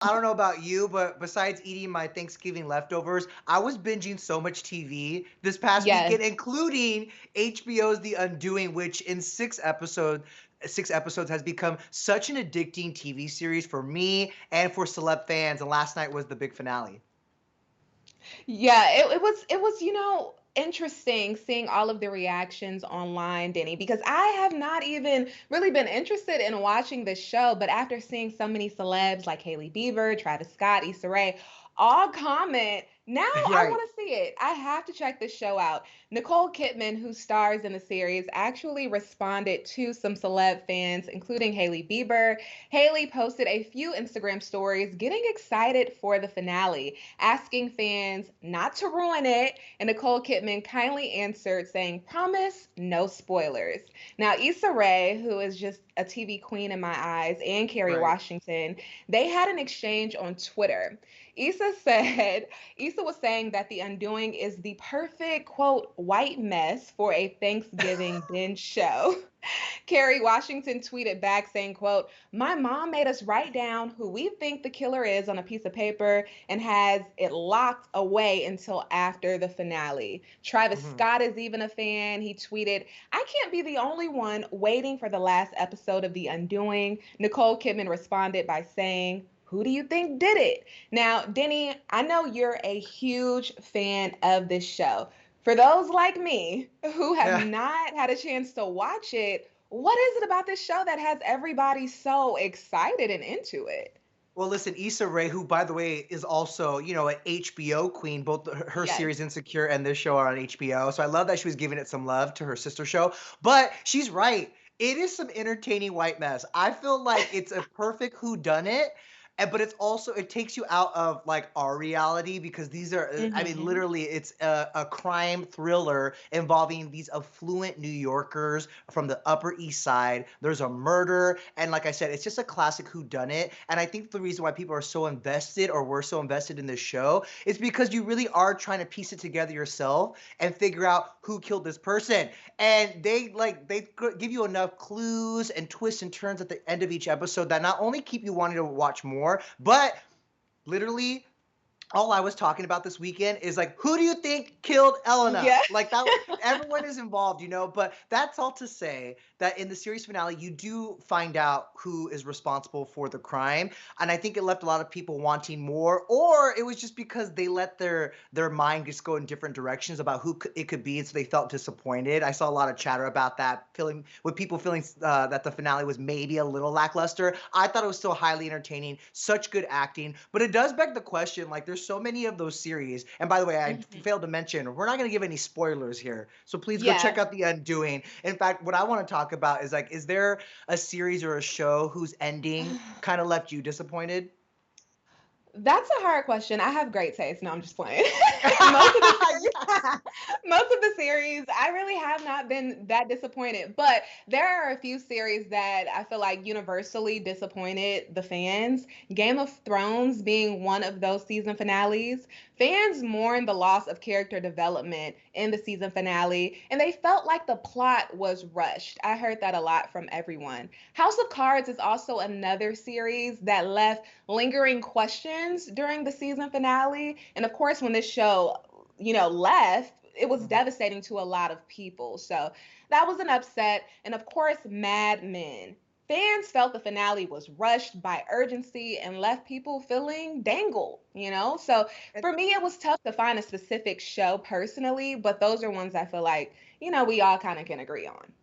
I don't know about you, but besides eating my Thanksgiving leftovers, I was binging so much TV this past Yes. weekend, including HBO's The Undoing, which in six episodes has become such an addicting TV series for me and for celeb fans. And last night was the big finale. Yeah, it was, interesting seeing all of the reactions online, Denny, because I have not even really been interested in watching this show, but after seeing so many celebs like Hailey Bieber, Travis Scott, Issa Rae, all comment, now I Right. want to see it. I have to check this show out. Nicole Kidman, who stars in the series, actually responded to some celeb fans, including Hailey Bieber. Hailey posted a few Instagram stories getting excited for the finale, asking fans not to ruin it, and Nicole Kidman kindly answered saying, "Promise, no spoilers." Now, Issa Rae, who is just a TV queen in my eyes, and Kerry Right. Washington, they had an exchange on Twitter. Issa said, Issa was saying that The Undoing is the perfect, quote, white mess for a Thanksgiving binge show. Kerry Washington tweeted back saying, quote, "My mom made us write down who we think the killer is on a piece of paper and has it locked away until after the finale." Travis Mhm. Scott is even a fan. He tweeted, "I can't be the only one waiting for the last episode of The Undoing." Nicole Kidman responded by saying, "Who do you think did it?" Now, Denny, I know you're a huge fan of this show. For those like me who have Yeah. not had a chance to watch it, what is it about this show that has everybody so excited and into it? Well, listen, Issa Rae, who by the way is also, an HBO queen, both her Yes. series Insecure and this show are on HBO. So I love that she was giving it some love to her sister show. But she's right. It is some entertaining white mess. I feel like it's a perfect whodunit. But it's also it takes you out of like our reality because these are I mean Hmm. literally it's a crime thriller involving these affluent New Yorkers from the Upper East Side. There's a murder, and like I said, it's just a classic whodunit. And I think the reason why people are so invested or were so invested in this show is because you really are trying to piece it together yourself and figure out who killed this person. And they give you enough clues and twists and turns at the end of each episode that not only keep you wanting to watch more, but literally all I was talking about this weekend is like, who do you think killed Elena? Yeah. Like that, everyone is involved, But that's all to say that in the series finale, you do find out who is responsible for the crime, and I think it left a lot of people wanting more, or it was just because they let their mind just go in different directions about who it could be, and so they felt disappointed. I saw a lot of chatter about that, feeling with people feeling that the finale was maybe a little lackluster. I thought it was still highly entertaining, such good acting, but it does beg the question. Like, there's so many of those series, and by the way, I Hmm. failed to mention we're not going to give any spoilers here, so please go Yeah. check out The Undoing. In fact, what I want to talk about is like, is there a series or a show whose ending kind of left you disappointed? That's a hard question. I have great taste. No, I'm just playing. most of the series, Yes. most of the series, I really have not been that disappointed. But there are a few series that I feel like universally disappointed the fans. Game of Thrones being one of those season finales. Fans mourned the loss of character development in the season finale, and they felt like the plot was rushed. I heard that a lot from everyone. House of Cards is also another series that left lingering questions during the season finale. And of course, when this show, left, it was Mhm. devastating to a lot of people. So that was an upset. And of course, Mad Men. Fans felt the finale was rushed by urgency and left people feeling dangled. So And for me, it was tough to find a specific show personally, but those are ones I feel like, we all kind of can agree on.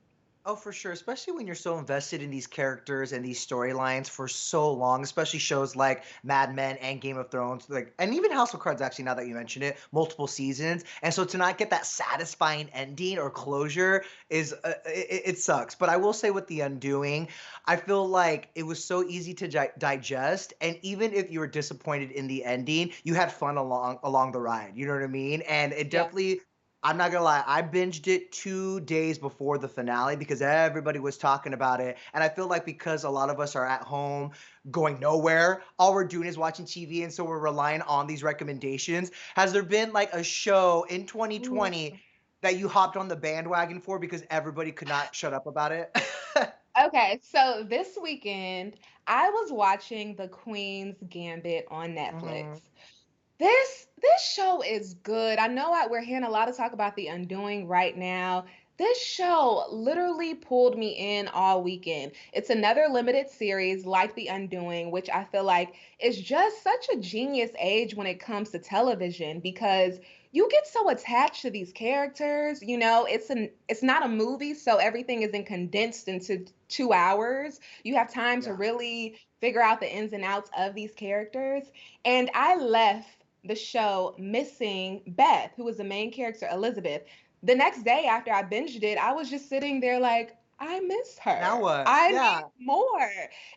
Oh, for sure. Especially when you're so invested in these characters and these storylines for so long, especially shows like Mad Men and Game of Thrones, like, and even House of Cards, actually, now that you mention it, multiple seasons. And so to not get that satisfying ending or closure is, it sucks. But I will say with The Undoing, I feel like it was so easy to digest. And even if you were disappointed in the ending, you had fun along the ride. You know what I mean? And it Yeah. definitely, I'm not gonna lie, I binged it 2 days before the finale because everybody was talking about it. And I feel like because a lot of us are at home going nowhere, all we're doing is watching TV. And so we're relying on these recommendations. Has there been like a show in Ooh. 2020 that you hopped on the bandwagon for because everybody could not shut up about it? Okay, so this weekend I was watching The Queen's Gambit on Netflix. Mhm. This show is good. I know we're hearing a lot of talk about The Undoing right now. This show literally pulled me in all weekend. It's another limited series like The Undoing, which I feel like is just such a genius age when it comes to television because you get so attached to these characters. It's not a movie, so everything isn't condensed into 2 hours. You have time to Yeah. really figure out the ins and outs of these characters. And I left the show missing Beth, who was the main character, Elizabeth. The next day after I binged it, I was just sitting there like, I miss Now her. what? I need Yeah. more.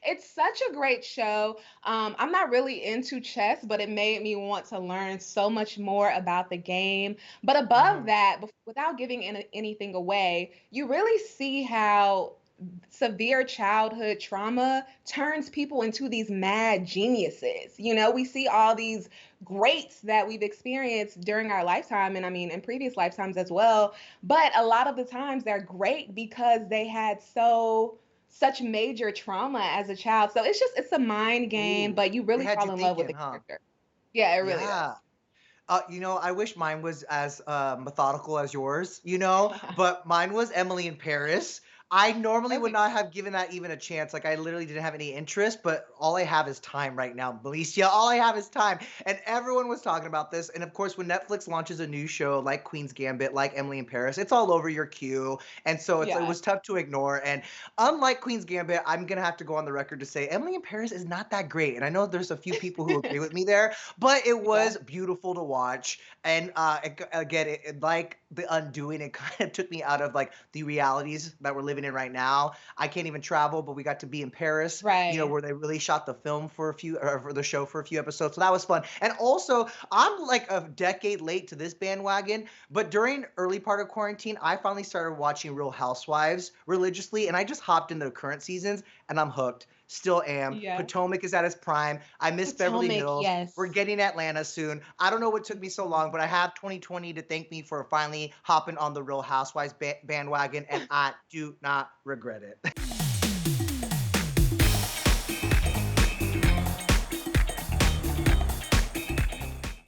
It's such a great show. I'm not really into chess, but it made me want to learn so much more about the game. But above Mhm. that, without giving anything away, you really see how severe childhood trauma turns people into these mad geniuses. We see all these greats that we've experienced during our lifetime, and I mean in previous lifetimes as well, but a lot of the times they're great because they had such major trauma as a child. So it's a mind game, Ooh, but you they really had you fall in love with thinking, the huh? character. Yeah, it really Yeah. does. I wish mine was as methodical as yours, but mine was Emily in Paris. I normally would Okay. not have given that even a chance. Like, I literally didn't have any interest, but all I have is time right now, Alicia. All I have is time. And everyone was talking about this. And of course, when Netflix launches a new show like Queen's Gambit, like Emily in Paris, it's all over your queue. And so it Yeah. was tough to ignore. And unlike Queen's Gambit, I'm going to have to go on the record to say Emily in Paris is not that great. And I know there's a few people who agree with me there, but it Yeah. was beautiful to watch. And again, like The Undoing, it kind of took me out of like the realities that we're living in right now. I can't even travel, but we got to be in Paris, Right. where they really shot the film for a few, or for the show for a few episodes. So that was fun. And also, I'm like a decade late to this bandwagon, but during early part of quarantine, I finally started watching Real Housewives religiously, and I just hopped into the current seasons, and I'm hooked. Still am. Yeah. Potomac is at its prime. I miss Beverly Potomac, Hills. We're yes. getting Atlanta soon. I don't know what took me so long, but I have 2020 to thank me for finally hopping on the Real Housewives bandwagon, and I do not regret it.